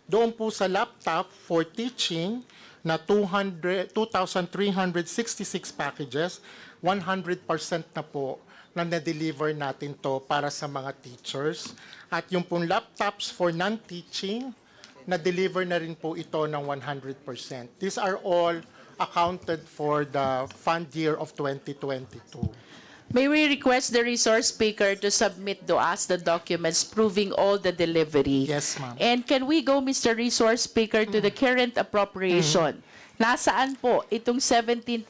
Doon po sa laptop for teaching na 2,366 packages, 100% na po na na-deliver natin to para sa mga teachers. At yung pong laptops for non-teaching, na-deliver na rin po ito ng 100%. These are all accounted for the fund year of 2022. May we request the resource speaker to submit to us the documents proving all the delivery? Yes, ma'am. And can we go, Mr. Resource Speaker, to the current appropriation? Nasaan po itong 17,019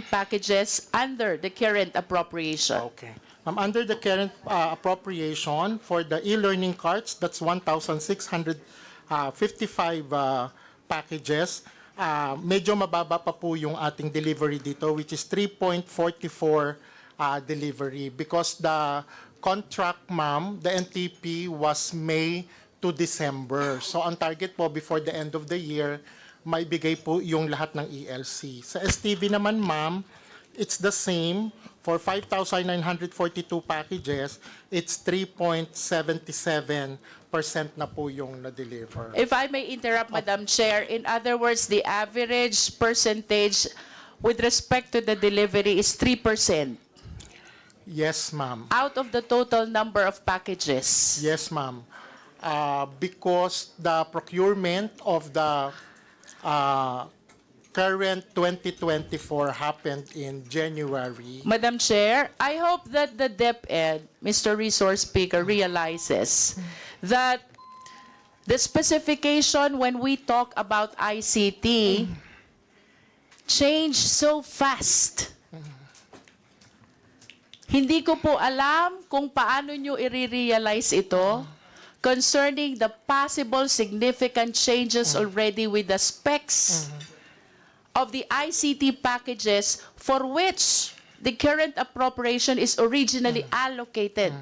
packages under the current appropriation? Okay. Under the current appropriation for the e-learning cards, that's 1,655 packages. Medyo mababa pa po yung ating delivery dito, which is 3.44 delivery because the contract, ma'am, the NTP was May to December. So ang target po before the end of the year, maibigay po yung lahat ng ELC. Sa STV naman, ma'am, it's the same. For 5,942 packages, it's 3.77% na po yung na-deliver. If I may interrupt, Madam Chair, in other words, the average percentage with respect to the delivery is 3% Yes, ma'am. out of the total number of packages. Yes, ma'am. Because the procurement of the current 2024 happened in January. Madam Chair, I hope that the DepEd, Mr. Resource Speaker, realizes that the specification when we talk about ICT changed so fast. Hindi ko po alam kung paano nyo i-realize ito concerning the possible significant changes already with the specs of the ICT packages for which the current appropriation is originally allocated.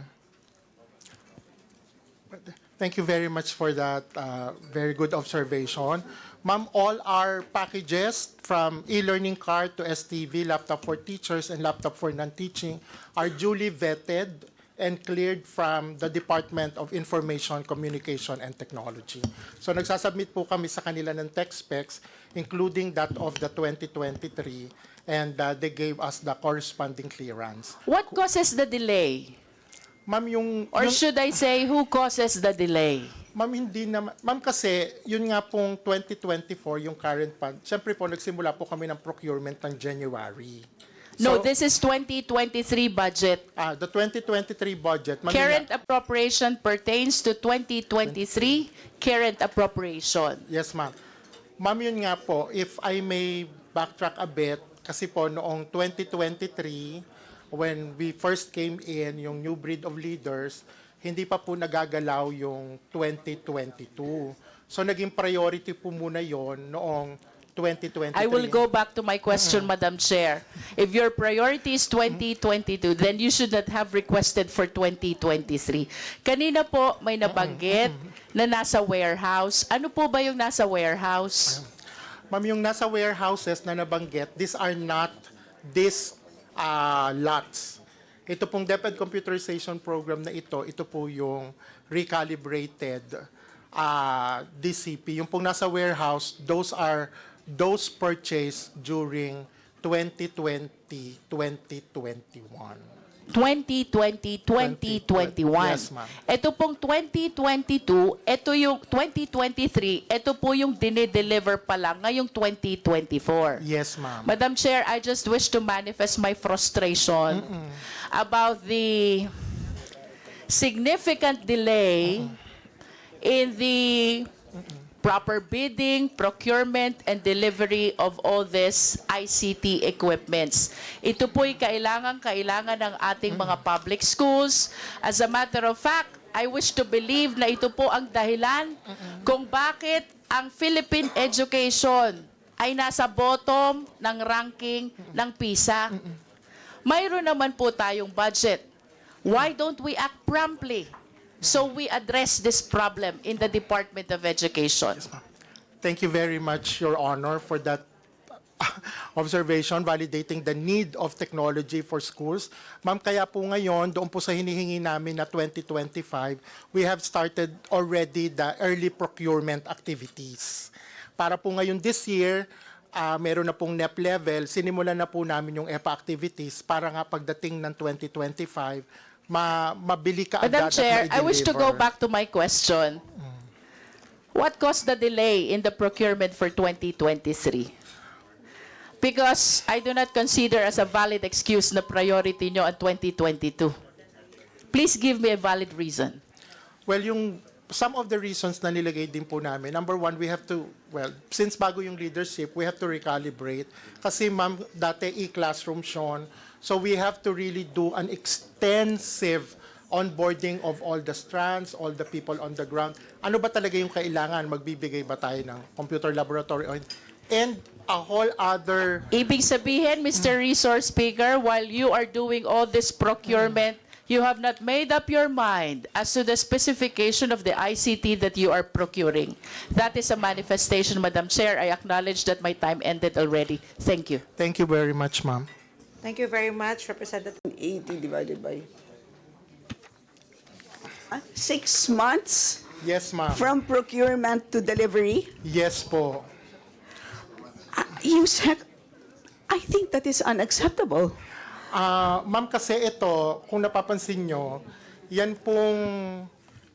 Thank you very much for that very good observation. Ma'am, all our packages from e-learning card to STV, laptop for teachers, and laptop for non-teaching are duly vetted and cleared from the Department of Information, Communication, and Technology. So nagsasubmit po kami sa kanila ng tech specs, including that of the 2023, and they gave us the corresponding clearance. What causes the delay? Ma'am, Or should I say, who causes the delay? Ma'am, hindi naman. Ma'am, kasi yun nga pong 2024, yung current fund. Siyempre po, nagsimula po kami ng procurement ng January. No, So, this is 2023 budget. the 2023 budget. Ma'am, Current appropriation pertains to 2023 current appropriation. Yes, ma'am. Ma'am, yun nga po, if I may backtrack a bit, kasi po noong 2023, when we first came in, yung new breed of leaders, hindi pa po nagagalaw yung 2022. So naging priority po muna yon noong 2023. I will go back to my question, Madam Chair. If your priority is 2022, then you should not have requested for 2023. Kanina po may nabanggit na nasa warehouse. Ano po ba yung nasa warehouse? Ma'am, yung nasa warehouses na nabanggit, these are not these lots. Ito pong DepEd computerization program na ito po yung recalibrated DCP. Yung pong nasa warehouse, those are those purchased during 2020, 2021. 2020, 2021. Yes, ma'am. Ito pong 2022, ito yung 2023, ito po yung dinideliver pa lang ngayong 2024. Yes, ma'am. Madam Chair, I just wish to manifest my frustration about the significant delay in the proper bidding, procurement, and delivery of all this ICT equipments. Ito po'y kailangan ng ating mga public schools. As a matter of fact, I wish to believe na ito po ang dahilan kung bakit ang Philippine education ay nasa bottom ng ranking ng PISA. Mayroon naman po tayong budget. Why don't we act promptly? So we address this problem in the Department of Education. Thank you very much, Your Honor, for that observation validating the need of technology for schools. Ma'am, kaya po ngayon, doon po sa hinihingi namin na 2025, we have started already the early procurement activities. Para po ngayon this year, meron na pong NEP level, sinimulan na po namin yung EPA activities para nga pagdating ng 2025, mabili ka Madam agad Chair, at I wish to go ma-deliver. back to my question. What caused the delay in the procurement for 2023? Because I do not consider as a valid excuse na priority nyo ang 2022. Please give me a valid reason. Well, some of the reasons na nilagay din po namin, number one, we have to, well, since bago yung leadership, we have to recalibrate. Kasi ma'am, dati e-classroom Sean, so we have to really do an extensive onboarding of all the strands, all the people on the ground. Ano ba talaga yung kailangan? Magbibigay ba tayo ng computer laboratory? And a whole other... Ibig sabihin, Mr. Resource Speaker, while you are doing all this procurement, you have not made up your mind as to the specification of the ICT that you are procuring. That is a manifestation, Madam Chair. I acknowledge that my time ended already. Thank you. Thank you very much, ma'am. Thank you very much, Representative. 80 divided by 6 months Yes, ma'am. from procurement to delivery. Yes po. You said, I think that is unacceptable. Ma'am, kasi ito, kung napapansin nyo, yan pong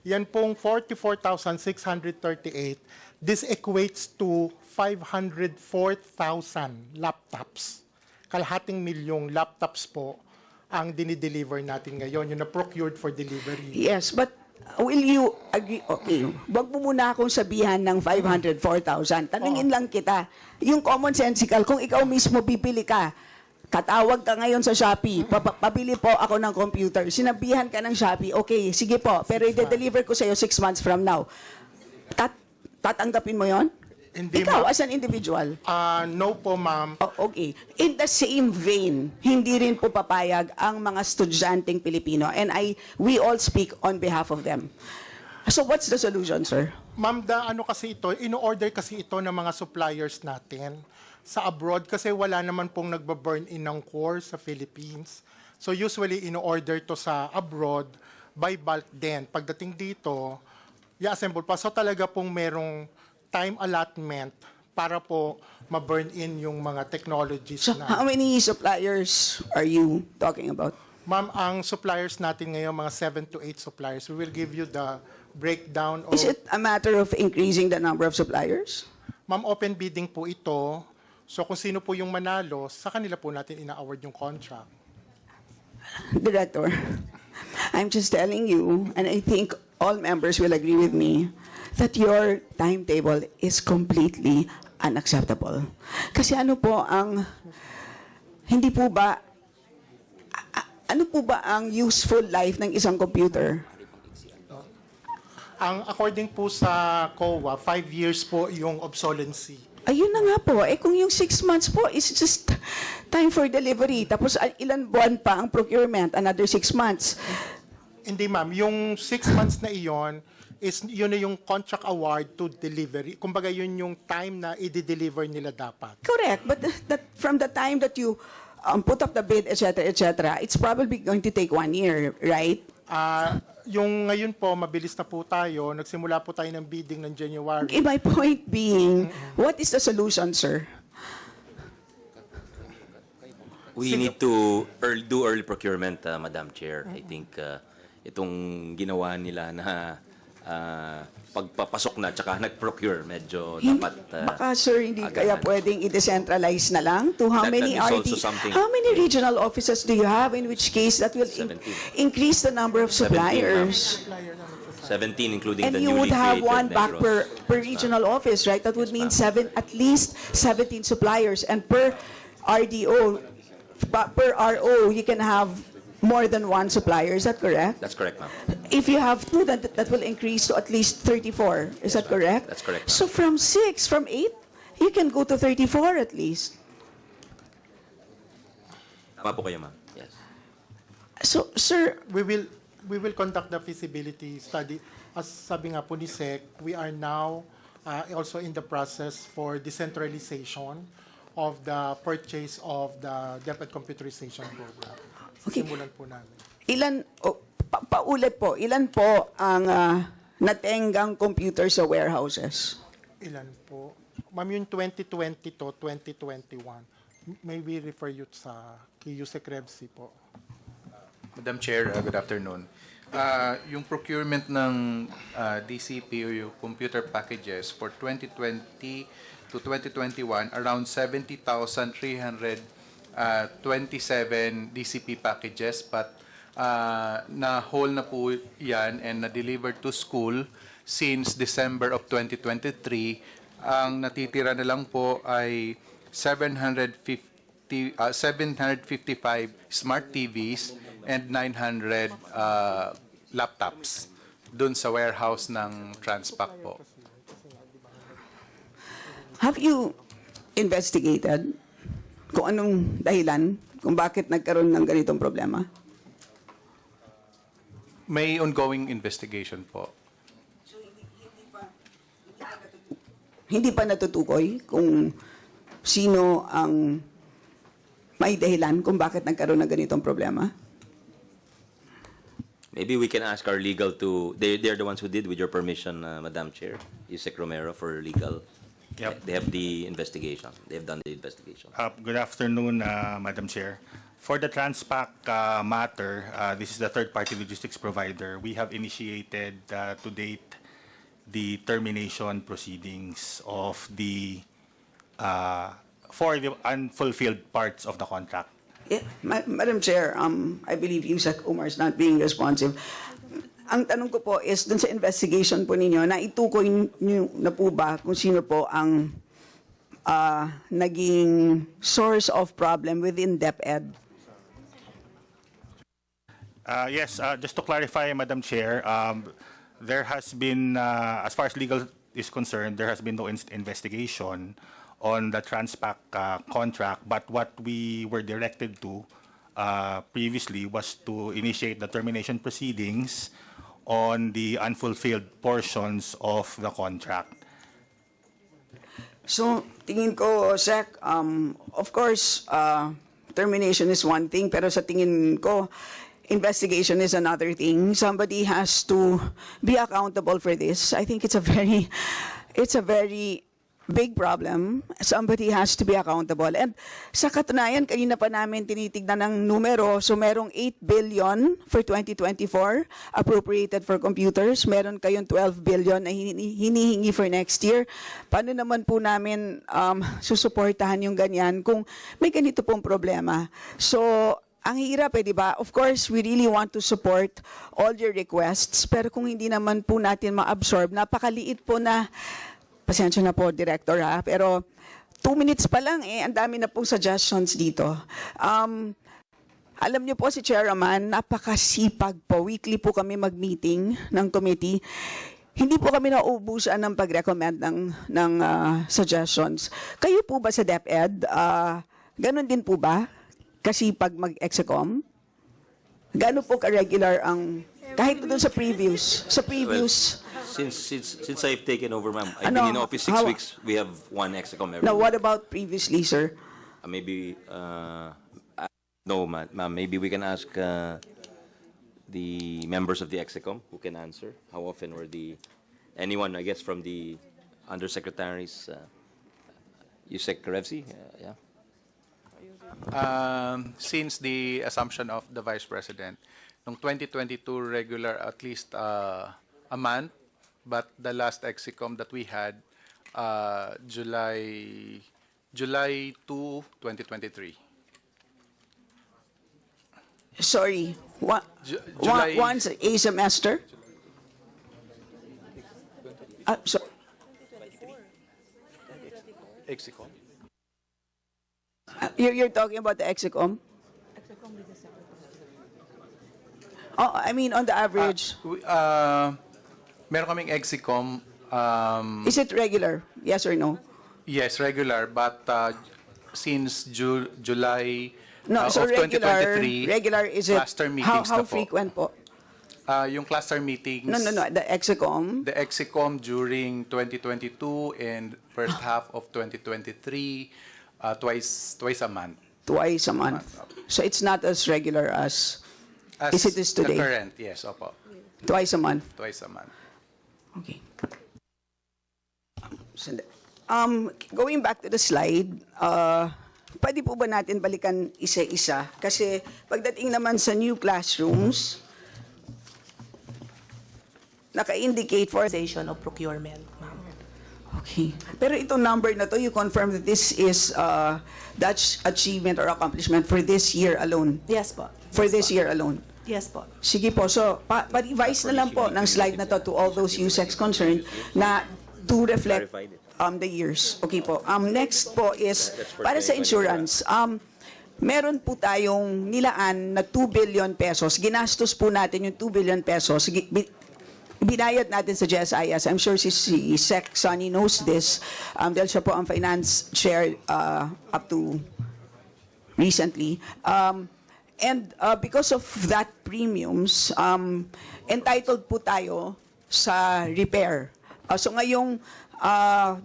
44,638, this equates to 504,000 laptops. Kalahating milyong laptops po ang dinideliver natin ngayon, yung na-procured for delivery. Yes, but will you agree? Okay, wag mo muna akong sabihan ng 504,000. Tanungin lang kita, yung common sensical, kung ikaw mismo bibili ka, tatawag ka ngayon sa Shopee, pabili po ako ng computer, sinabihan ka ng Shopee, okay, sige po, pero i-deliver ko sa'yo 6 months from now. Tatanggapin mo yon? Hindi, Ikaw, ma'am. as an individual. No po, ma'am. Oh, okay. In the same vein, hindi rin po papayag ang mga estudyanteng Pilipino. And we all speak on behalf of them. So what's the solution, sir? Ma'am, ano kasi ito, in-order kasi ito ng mga suppliers natin sa abroad kasi wala naman pong nagba-burn in ng core sa Philippines. So usually in-order to sa abroad by bulk din. Pagdating dito, i-assemble pa. So talaga pong merong time allotment para po ma-burn in yung mga technologies So na. how many suppliers are you talking about? Ma'am, ang suppliers natin ngayon, mga 7 to 8 suppliers. We will give you the breakdown of... Is it a matter of increasing the number of suppliers? Ma'am, open bidding po ito. So kung sino po yung manalo, sa kanila po natin ina-award yung contract. Director, I'm just telling you, and I think all members will agree with me, that your timetable is completely unacceptable. Kasi ano po ang useful life ng isang computer? According po sa COA, 5 years po yung obsolescency. Ayun na nga po, kung yung 6 months po is just time for delivery, tapos ilan buwan pa ang procurement, another 6 months. Hindi ma'am, yung 6 months na iyon, yun na yung contract award to delivery. Kumbaga yun yung time na i-deliver nila dapat. Correct, but from the time that you put up the bid, etc., it's probably going to take 1 year, right? Yung ngayon po, mabilis na po tayo. Nagsimula po tayo ng bidding ng January. Okay, my point being, what is the solution, sir? We need to do early procurement, Madam Chair. I think itong ginawa nila na pagpapasok na tsaka nag-procure, medyo dapat... Baka, sir, hindi kaya agahan. pwedeng i-decentralize na lang to how That many is also RD, something. how many regional offices do you have, in which case that will 17. increase the number of 17, suppliers? 17, including And the you newly would have created one back Negros. per regional office, right? That would mean at least 17 suppliers. And per RDO, per RO, you can have more than one supplier. Is that correct? That's correct, ma'am. If you have two, that will increase to at least 34. Is that correct? That's correct. So from 8, you can go to 34 at least. Tama po kayo, ma'am. Yes. So, sir, We will conduct the feasibility study. As sabi nga po ni SEC, we are now also in the process for decentralization of the purchase of the DepEd computerization program. Okay. Simulan po namin. Ilan, paulit po, ilan po ang natenggang computer sa warehouses? Ilan po? Ma'am, yung 2020 to 2021, may we refer you sa kay Yusek Revsi po. Madam Chair, good afternoon. Yung procurement ng DCP o yung computer packages for 2020 to 2021, around 70,327 DCP packages, but na-hold na po yan and na-delivered to school since December of 2023. Ang natitira na lang po ay 755 smart TVs and 900 laptops dun sa warehouse ng Transpac po. Have you investigated kung anong dahilan kung bakit nagkaroon ng ganitong problema? May ongoing investigation po. Hindi pa natutukoy kung sino ang may dahilan kung bakit nagkaroon ng ganitong problema? Maybe we can ask our legal to, they're the ones who did, with your permission, Madam Chair, Yusek Romero for legal. Yep. They have the investigation. They have done the investigation. Good afternoon, Madam Chair. For the Transpac matter, this is the third-party logistics provider. We have initiated to date the termination proceedings of the for the unfulfilled parts of the contract. Yeah, Madam Chair, I believe Yusek Umar is not being responsive. Ang tanong ko po is, dun sa investigation po ninyo, naitukoy niyo na po ba kung sino po ang naging source of problem within DepEd? Yes, just to clarify, Madam Chair, there has been, as far as legal is concerned, there has been no investigation on the Transpac contract, but what we were directed to previously was to initiate the termination proceedings on the unfulfilled portions of the contract. So, tingin ko, Sec, of course, termination is one thing, pero sa tingin ko, investigation is another thing. Somebody has to be accountable for this. I think it's a very big problem. Somebody has to be accountable. And sa katunayan, kanina pa namin tinitignan ng numero. So merong 8 billion for 2024 appropriated for computers. Meron kayong 12 billion na hinihingi for next year. Paano naman po namin susuportahan yung ganyan kung may ganito pong problema? So, ang hirap di ba? Of course, we really want to support all your requests. Pero kung hindi naman po natin ma-absorb, napakaliit po na. Pasensya na po, Director, ha? Pero 2 minutes pa lang, ang dami na pong suggestions dito. Alam niyo po si Chairman, napakasipag po. Weekly po kami mag-meeting ng committee. Hindi po kami nauubusan ng pag-recommend ng suggestions. Kayo po ba sa DepEd, ganun din po ba? Kasipag mag-execom? Gano'n po ka-regular ang, kahit doon sa previous, Since I've taken over, ma'am, I've been in office 6 weeks. We have one Execom every Now, week. what about previously, sir? Maybe, no, ma'am. Maybe we can ask the members of the Execom who can answer. How often were anyone, I guess, from the undersecretaries, Yusek Revsi? Yeah. Since the assumption of the Vice President, noong 2022 regular at least a month, but the last Execom that we had, July 2, 2023. Sorry, July- once a semester? So, Execom? you're talking about the Execom? Oh, I mean, on the average, Meron kaming Execom, is it regular? Yes or no? yes, regular, but since July No, of so regular 2023, is it, cluster meetings how na po. frequent po? Yung cluster meetings, No, the Execom. the Execom during 2022 and first half of 2023, twice a month. Twice a month. So it's not as regular as Is it is today? The current, yes, opo. twice a month. Twice a month. Okay. Going back to the slide, pwede po ba natin balikan isa-isa? Kasi pagdating naman sa new classrooms, naka-indicate for... of procurement, ma'am. Okay. Pero itong number na to, you confirm that this is Dutch achievement or accomplishment for this year alone? Yes po. For this year alone? Yes po. Sige po. So, pa-revise na lang po ng slide na to to all those USECs concerned na to reflect the years. Okay po. Next po is, para sa insurance, meron po tayong nilaan na 2 billion pesos. Ginastos po natin yung 2 billion pesos. Binayad natin sa GSIS. I'm sure si Sec Sonny knows this. Dahil siya po ang finance chair up to recently. And because of that premiums, entitled po tayo sa repair. So ngayong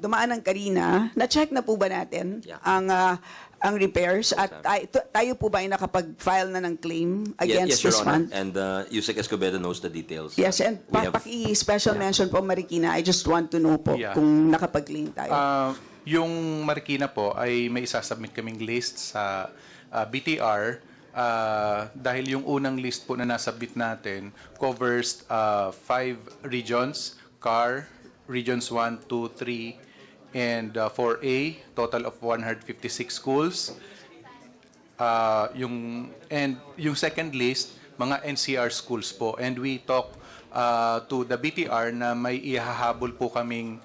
dumaan ng Karina, na-check na po ba natin ang repairs? At tayo po ba ay nakapag-file na ng claim against Yes, Your this Honor. fund? And Yusek Escobedo knows the details. Yes, and We have- paki-special mention po, Marikina, I just want to know po Yeah. kung nakapag-claim tayo. Yung Marikina po ay may isasubmit kaming list sa BTR dahil yung unang list po na nasubmit natin covers 5 regions, CAR, Regions 1, 2, 3, and 4A, total of 156 schools. Yung second list, mga NCR schools po. And we talk to the BTR na may ihahabol po kaming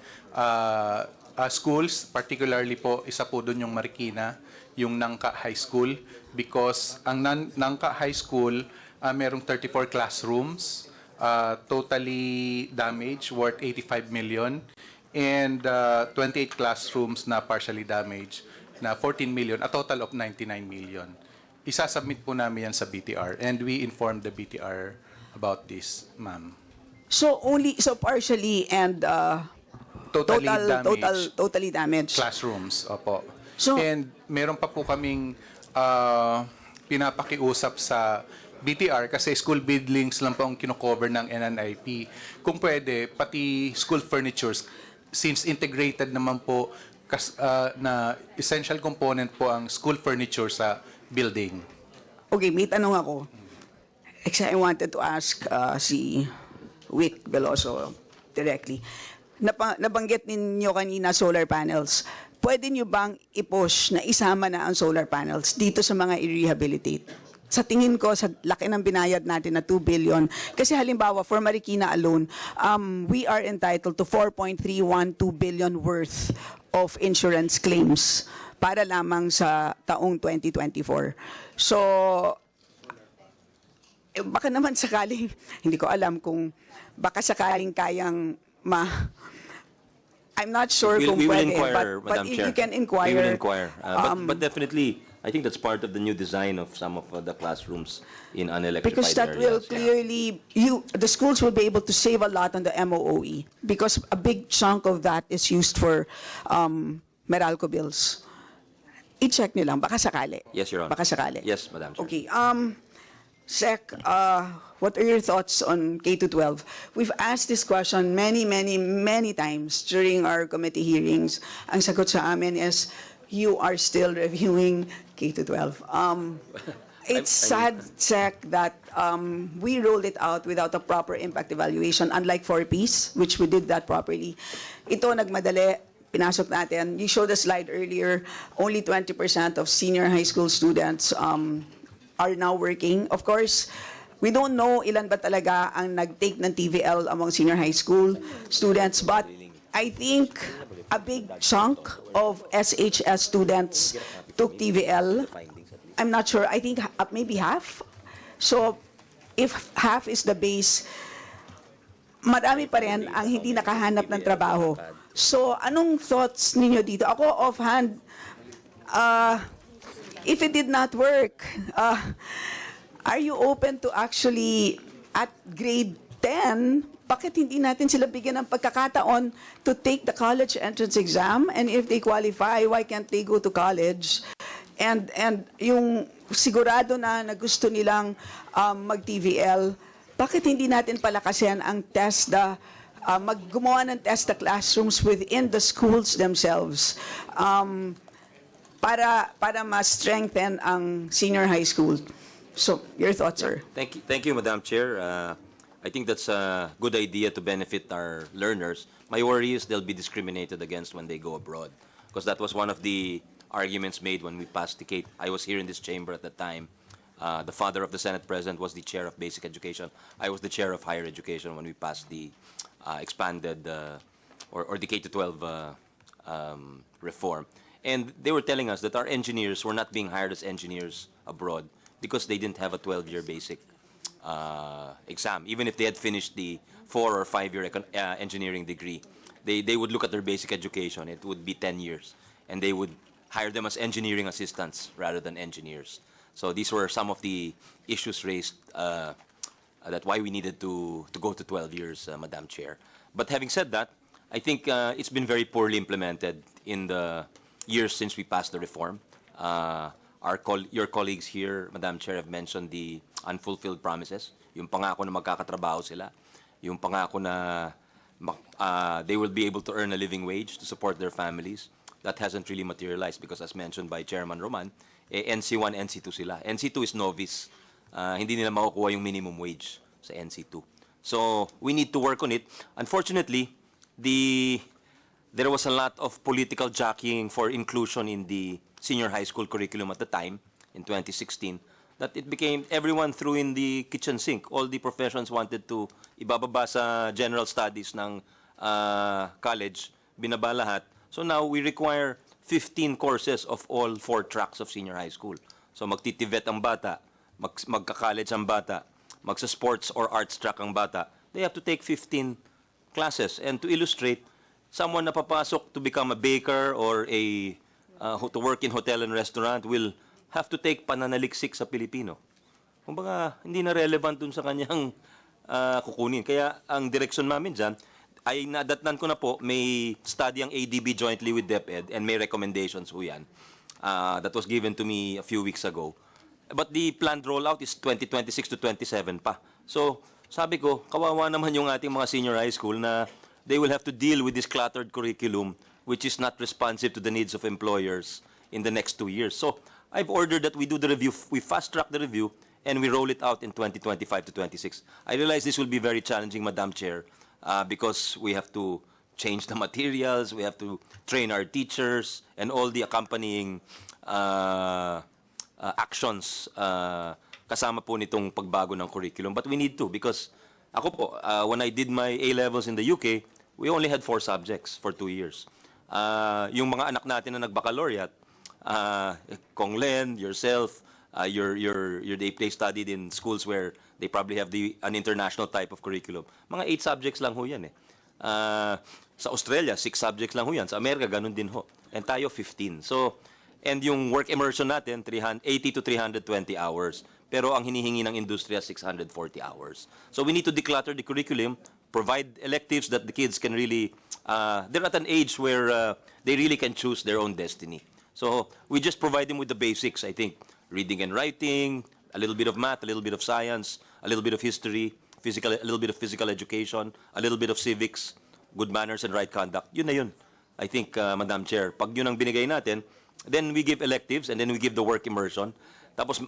schools, particularly po, isa po doon yung Marikina, yung Nangka High School, because ang Nangka High School, merong 34 classrooms, totally damaged, worth 85 million, and 28 classrooms na partially damaged, na 14 million, a total of 99 million. Isasubmit po namin yan sa BTR, and we informed the BTR about this, ma'am. So partially and totally damaged. Classrooms, opo. So- And meron pa po kaming pinapakiusap sa BTR kasi school buildings lang po ang kinocover ng NNIP. Kung pwede, pati school furnitures, since integrated naman po na essential component po ang school furniture sa building. Okay, may tanong ako. Actually, I wanted to ask si Wick Veloso directly. Nabanggit ninyo kanina solar panels. Pwede nyo bang i-push na isama na ang solar panels dito sa mga i-rehabilitate? Sa tingin ko, sa laki ng binayad natin na 2 billion, kasi halimbawa, for Marikina alone, we are entitled to 4.312 billion worth of insurance claims para lamang sa taong 2024. So, baka naman sakaling, hindi ko alam kung baka sakaling kayang I'm not sure We kung will pwede, inquire, but Madam if Chair. you can inquire. We will inquire. But definitely, I think that's part of the new design of some of the classrooms in unelectrified Because that will areas. clearly, the schools will be able to save a lot on the MOOE because a big chunk of that is used for Meralco bills. I-check nyo lang, baka sakali. Yes, Your Honor. Baka sakali. Yes, Madam Chair. Okay, Sec, what are your thoughts on K-12? We've asked this question many times during our committee hearings. Ang sagot sa amin is, you are still reviewing K-12. It's sad, Sec, that we rolled it out without a proper impact evaluation, unlike 4Ps, which we did that properly. Ito, nagmadali, pinasok natin. You showed the slide earlier, only 20% of senior high school students are now working. Of course, we don't know ilan ba talaga ang nag-take ng TVL among senior high school students, but I think a big chunk of SHS students took TVL. I'm not sure. I think maybe half. So, if half is the base, marami pa rin ang hindi nakahanap ng trabaho. So, anong thoughts ninyo dito? Ako, offhand, if it did not work, are you open to actually at grade 10, bakit hindi natin sila bigyan ng pagkakataon to take the college entrance exam? And if they qualify, why can't they go to college? And yung sigurado na gusto nilang mag-TVL, bakit hindi natin palakasin ang TESDA, gumawa ng TESDA classrooms within the schools themselves para ma-strengthen ang senior high school? So, your thoughts, sir? Thank you, Madam Chair. I think that's a good idea to benefit our learners. My worry is they'll be discriminated against when they go abroad, because that was one of the arguments made when we passed the CAPE. I was here in this chamber at the time. The father of the Senate President was the chair of basic education. I was the chair of higher education when we passed the expanded or the K-12 reform. And they were telling us that our engineers were not being hired as engineers abroad because they didn't have a 12-year basic exam. Even if they had finished the 4 or 5-year engineering degree, they would look at their basic education. It would be 10 years. And they would hire them as engineering assistants rather than engineers. So these were some of the issues raised that why we needed to go to 12 years, Madam Chair. But having said that, I think it's been very poorly implemented in the years since we passed the reform. Your colleagues here, Madam Chair, have mentioned the unfulfilled promises. Yung pangako na magkakatrabaho sila. Yung pangako na they will be able to earn a living wage to support their families. That hasn't really materialized because, as mentioned by Chairman Roman, NC1, NC2 sila. NC2 is novice. Hindi nila makukuha yung minimum wage sa NC2. So we need to work on it. Unfortunately, there was a lot of political jockeying for inclusion in the senior high school curriculum at the time, in 2016, that it became everyone threw in the kitchen sink. All the professions wanted to ibababa sa general studies ng college, binaba lahat. So now we require 15 courses of all 4 tracks of senior high school. So magtitivet ang bata, magka-college ang bata, magsa-sports or arts track ang bata. They have to take 15 classes. And to illustrate, someone na papasok to become a baker or to work in hotel and restaurant will have to take pananaliksik sa Pilipino. Kumbaga, hindi na relevant dun sa kanyang kukunin. Kaya ang direksyon namin dyan, ay nadatnan ko na po, may study ang ADB jointly with DepEd and may recommendations po yan. That was given to me a few weeks ago. But the planned rollout is 2026 to 27 pa. So, sabi ko, kawawa naman yung ating mga senior high school na they will have to deal with this cluttered curriculum which is not responsive to the needs of employers in the next 2 years. So, I've ordered that we do the review, we fast-track the review, and we roll it out in 2025 to 26. I realize this will be very challenging, Madam Chair, because we have to change the materials, we have to train our teachers, and all the accompanying actions kasama po nitong pagbago ng curriculum. But we need to, because ako po, when I did my A-levels in the UK, we only had 4 subjects for 2 years. Yung mga anak natin na nag-baccalaureate, Kong Len, yourself, they studied in schools where they probably have an international type of curriculum. Mga 8 subjects lang ho yan eh. Sa Australia, 6 subjects lang ho yan. Sa Amerika, ganun din ho. And tayo, 15. So, and yung work immersion natin, 80 to 320 hours. Pero ang hinihingi ng industriya, 640 hours. So we need to declutter the curriculum, provide electives that the kids can really, they're at an age where they really can choose their own destiny. So we just provide them with the basics, I think. Reading and writing, a little bit of math, a little bit of science, a little bit of history, a little bit of physical education, a little bit of civics, good manners and right conduct. Yun na yun. I think, Madam Chair, pag yun ang binigay natin, then we give electives and then we give the work immersion. Tapos,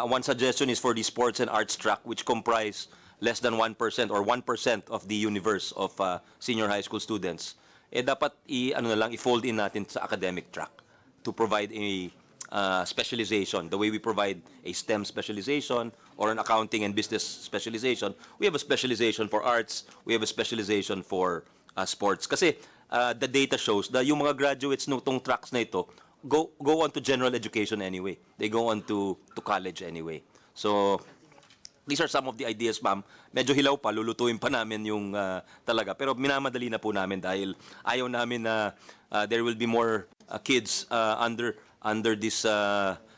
one suggestion is for the sports and arts track, which comprise less than 1% or 1% of the universe of senior high school students. Dapat i-fold in natin sa academic track to provide a specialization. The way we provide a STEM specialization or an accounting and business specialization, we have a specialization for arts, we have a specialization for sports. Kasi the data shows that yung mga graduates nitong tracks na ito go on to general education anyway. They go on to college anyway. So these are some of the ideas, ma'am. Medyo hilaw pa, lulutuin pa namin yung talaga. Pero minamadali na po namin dahil ayaw namin na there will be more kids under this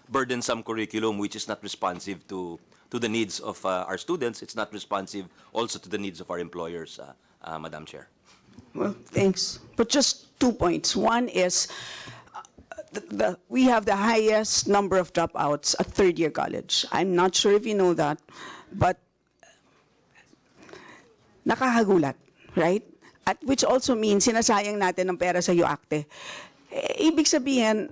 burdensome curriculum which is not responsive to to the needs of our students. It's not responsive also to the needs of our employers, Madam Chair. Well, thanks. But just 2 points. One is we have the highest number of dropouts at third-year college. I'm not sure if you know that, but nakakagulat, right? At which also means sinasayang natin ng pera sa UACTE. Ibig sabihin,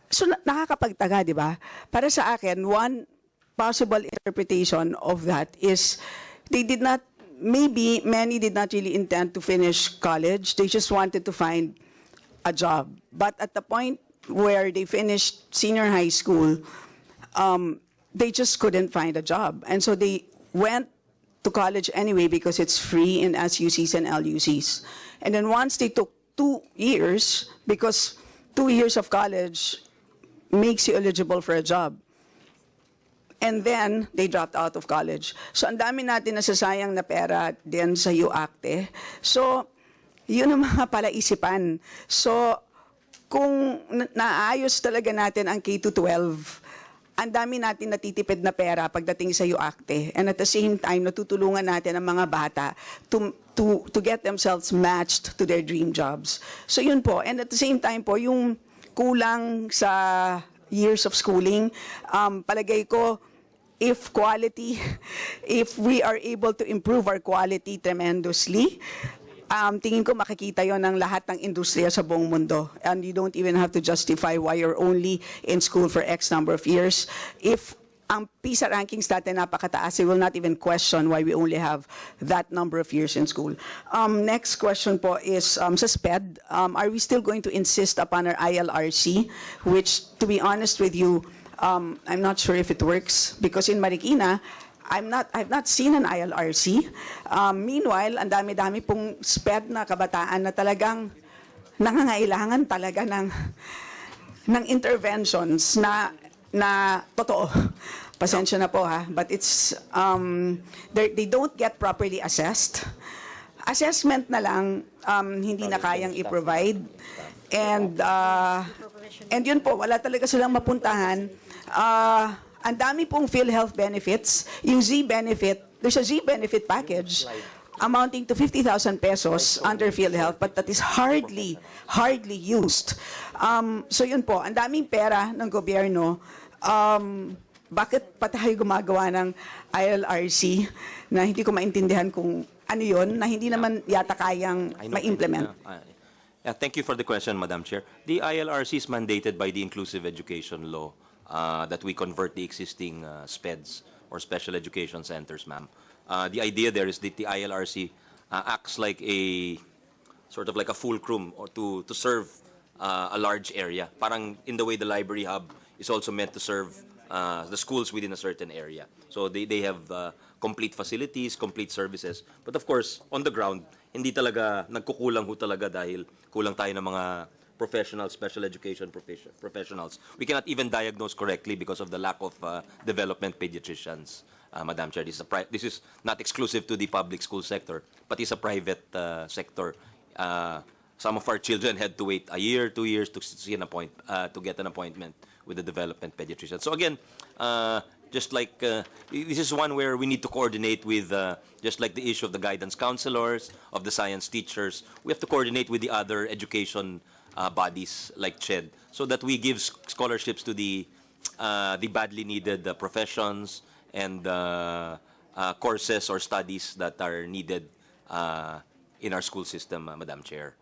so nakakapagtaga, di ba? Para sa akin, one possible interpretation of that is maybe many did not really intend to finish college. They just wanted to find a job. But at the point where they finished senior high school, they just couldn't find a job. And so they went to college anyway because it's free in SUCs and LUCs. And then once they took 2 years, because 2 years of college makes you eligible for a job. And then, they dropped out of college. So, ang dami natin nasasayang na pera din sa UACTE. So, yun ang mga palaisipan. So, kung naayos talaga natin ang K-12, ang dami natin natitipid na pera pagdating sa UACTE. And at the same time, natutulungan natin ang mga bata to get themselves matched to their dream jobs. So, yun po. And at the same time po, yung kulang sa years of schooling, palagay ko, if we are able to improve our quality tremendously, tingin ko makikita yon ng lahat ng industriya sa buong mundo. And you don't even have to justify why you're only in school for X number of years. If ang PISA rankings natin napakataas, we will not even question why we only have that number of years in school. Next question po is sa SPED, are we still going to insist upon our ILRC, which, to be honest with you, I'm not sure if it works, because in Marikina, I've not seen an ILRC. Meanwhile, ang dami-dami pong SPED na kabataan na talagang nangangailangan talaga ng interventions na totoo. Pasensya na po ha, but it's they don't get properly assessed. Assessment na lang hindi na kayang i-provide. And yun po, wala talaga silang mapuntahan. Ang dami pong PhilHealth benefits. Yung Z-benefit, there's a Z-benefit package amounting to 50,000 pesos under PhilHealth, but that is hardly used. So yun po, ang daming pera ng gobyerno. Bakit pa tayo gumagawa ng ILRC na hindi ko maintindihan kung ano yun, na hindi naman yata kayang ma-implement? Yeah, thank you for the question, Madam Chair. The ILRC is mandated by the Inclusive Education Law that we convert the existing SPEDs or Special Education Centers, ma'am. The idea there is that the ILRC acts like a sort of like a fulcrum or to serve a large area. Parang in the way the library hub is also meant to serve the schools within a certain area. So they have complete facilities, complete services. But of course, on the ground, hindi talaga nagkukulang ho talaga dahil kulang tayo ng mga professional, special education professionals. We cannot even diagnose correctly because of the lack of development pediatricians, Madam Chair. This is not exclusive to the public school sector, but it's a private sector. Some of our children had to wait a year, 2 years to get an appointment with the development pediatrician. So again, just like this is one where we need to coordinate with, just like the issue of the guidance counselors, of the science teachers, we have to coordinate with the other education bodies like CHED, so that we give scholarships to the badly needed professions and courses or studies that are needed in our school system, Madam Chair.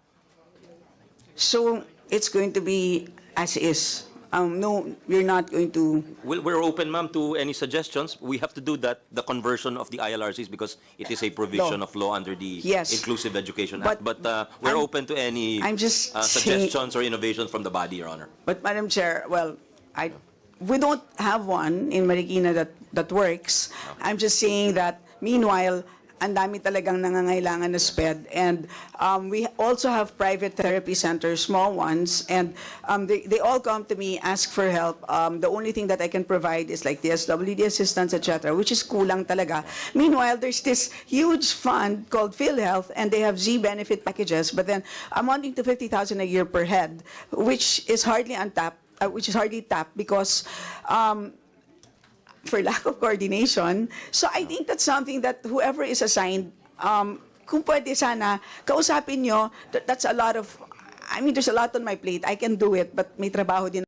So it's going to be as is. No, we're not going to. We're open, ma'am, to any suggestions. We have to do that, the conversion of the ILRCs, because it is a provision of law under the Yes. Inclusive Education Act. But we're open to any I'm just suggestions or innovations from the body, Your Honor. But Madam Chair, well, we don't have one in Marikina that works. I'm just saying that meanwhile, ang dami talagang nangangailangan na SPED. And we also have private therapy centers, small ones, and they all come to me, ask for help. The only thing that I can provide is like the SWD assistance, etc., which is kulang talaga. Meanwhile, there's this huge fund called PhilHealth, and they have Z-benefit packages, but then amounting to 50,000 a year per head, which is hardly tapped because for lack of coordination. So I think that's something that whoever is assigned, kung pwede sana, kausapin nyo, that's a lot of, I mean, there's a lot on my plate. I can do it, but may trabaho din